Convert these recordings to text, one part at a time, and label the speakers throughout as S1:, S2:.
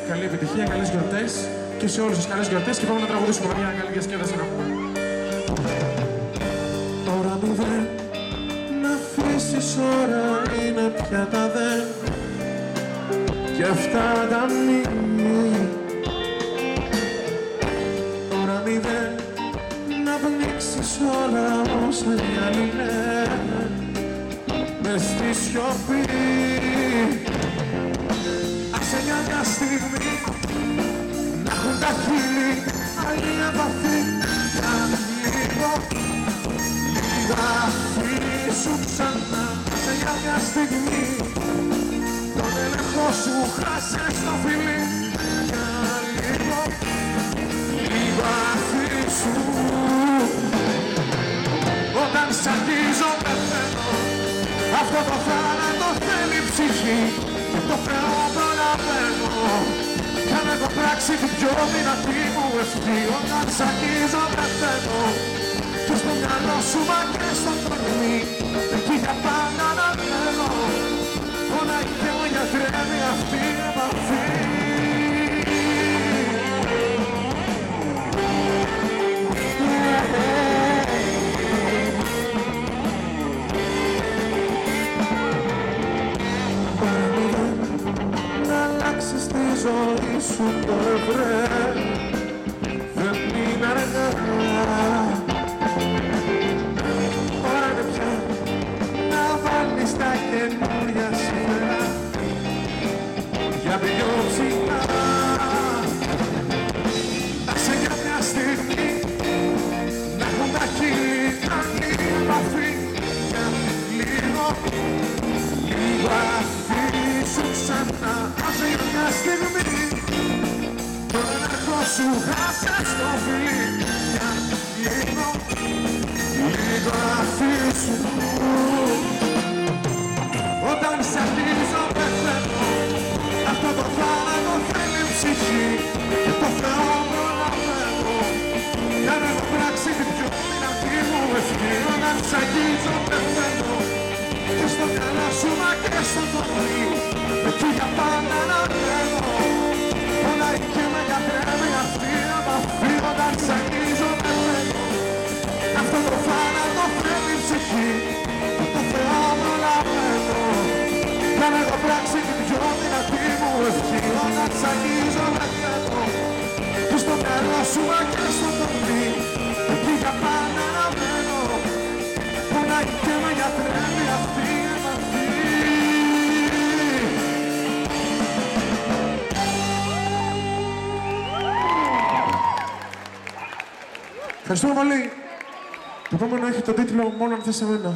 S1: καλή επιτυχία, καλές γιορτές και σε όλους σας καλές γιορτές και πάμε να τραγουδήσουμε μια καλή διασκέδαση να πούμε. Τώρα μηδέν, να αφήσεις ώρα είναι πια τα δε κι αυτά τα μνήμη. Τώρα μηδέν, να πνίξεις όλα όσα οι άλλοι λένε μες στη σιωπή. Άσε για μια στιγμή να έχουν τα χείλη άλλη επαφή για λίγο. Λίγα αφήσου ξανά. Άσε για μια στιγμή τον έλεγχο σου χάσες το φιλί για λίγο. Λίγα αφήσου. Όταν σ' αγγίζω πεθαίνω, αυτό το θάνατο θέλει ψυχή και το Θεό προλαβαίνω. Κι αν έχω πράξει την πιο δυνατή μου ευχή, όταν σ' αγγίζω πεθαίνω και στο μυαλό σου μα και στο κορμί, εκεί για πάντα να μένω. Όλα και μου γιατρεύει αυτή η επαφή. Στη ζωή σου το ευρέ δεν είναι αργά. Ώρα είναι πια να βάλεις τα καινούρια σήμερα για πιο ψηλά. Άσε για μια στιγμή να έχουν τα χείλη άλλη επαφή για λίγο. Λίγο αφήσου ξανά. Άσε για μια στιγμή τον έλεγχο σου χάσες το φιλί για λίγο. Λίγο αφήσου. Όταν σ' αγγίζω πεθαίνω, αυτό το θάνατο θέλει ψυχή και το Θεό προλαβαίνω. Για να έχω πράξει την πιο δυνατή μου ευχή. Όταν σ' αγγίζω πεθαίνω και στο μυαλό σου μα και στο κορμί, εκεί για πάντα να μένω. Όλα και με γιατρεύει αυτή η επαφή. Όταν σ' αγγίζω πεθαίνω, αυτό το θάνατο θέλει ψυχή και το Θεό προλαβαίνω. Για να έχω πράξει την πιο δυνατή μου ευχή. Όταν σ' αγγίζω πεθαίνω και στο μυαλό σου μα και στο κορμί, εκεί για πάντα να μένω. Όλα και με γιατρεύει αυτή η επαφή. Ευχαριστούμε πολύ. Το επόμενο έχει τον τίτλο «Μόνο αν θες εμένα».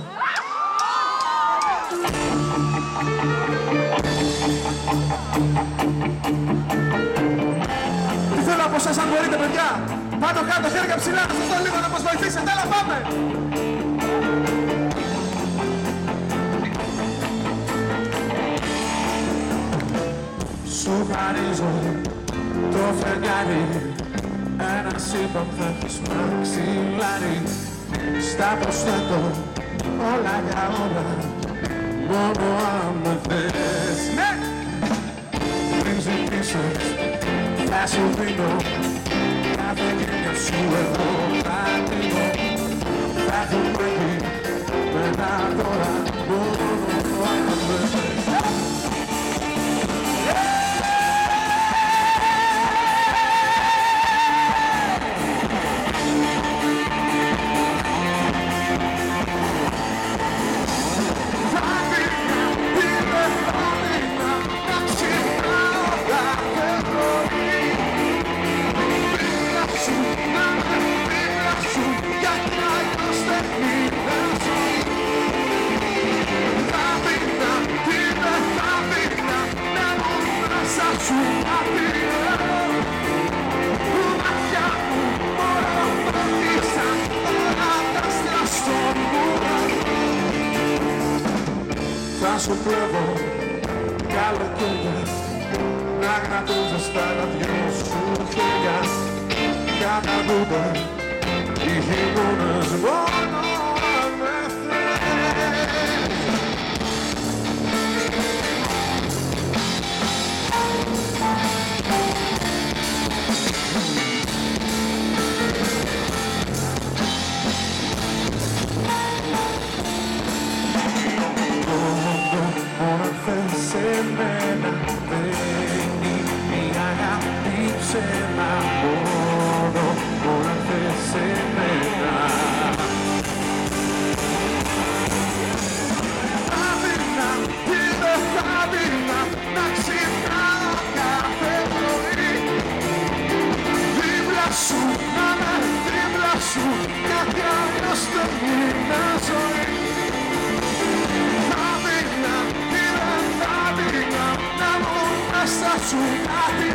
S1: Τι θέλω από εσάς αν μπορείτε, παιδιά. Πάνω κάτω, χέρια ψηλά, να σας δω λίγο να μας βοηθήσετε. Έλα, πάμε. Σου χαρίζω το φεγγάρι, ένα σύμπαν θα έχεις μαξιλάρι. Στα προσθέτω όλα για όλα, μόνο αν με θες. Ναι! Πριν ζητήσεις θα σου δίνω κάθε γένεια σου εγώ θα δίνω. Θα έχουμε εκεί με ένα τώρα, μόνο αν με θες. Θα σου κλέβω καλοκαίρια, να κρατούσα στα δυο σου χέρια. Καταδούνται οι χειμώνες μόνο αν με θες. θες σε μένα δεν είναι η αγάπη ψέμα μόνο αν θες σε μένα. Θα δεινά και δεν θα δεινά να ξυπνάω κάθε πρωί δίπλα σου, να με δίπλα σου γιατί αλλιώς δεν είναι ζωή. Θα δεινά και δεν θα δεινά να μου μέσα σου κάτι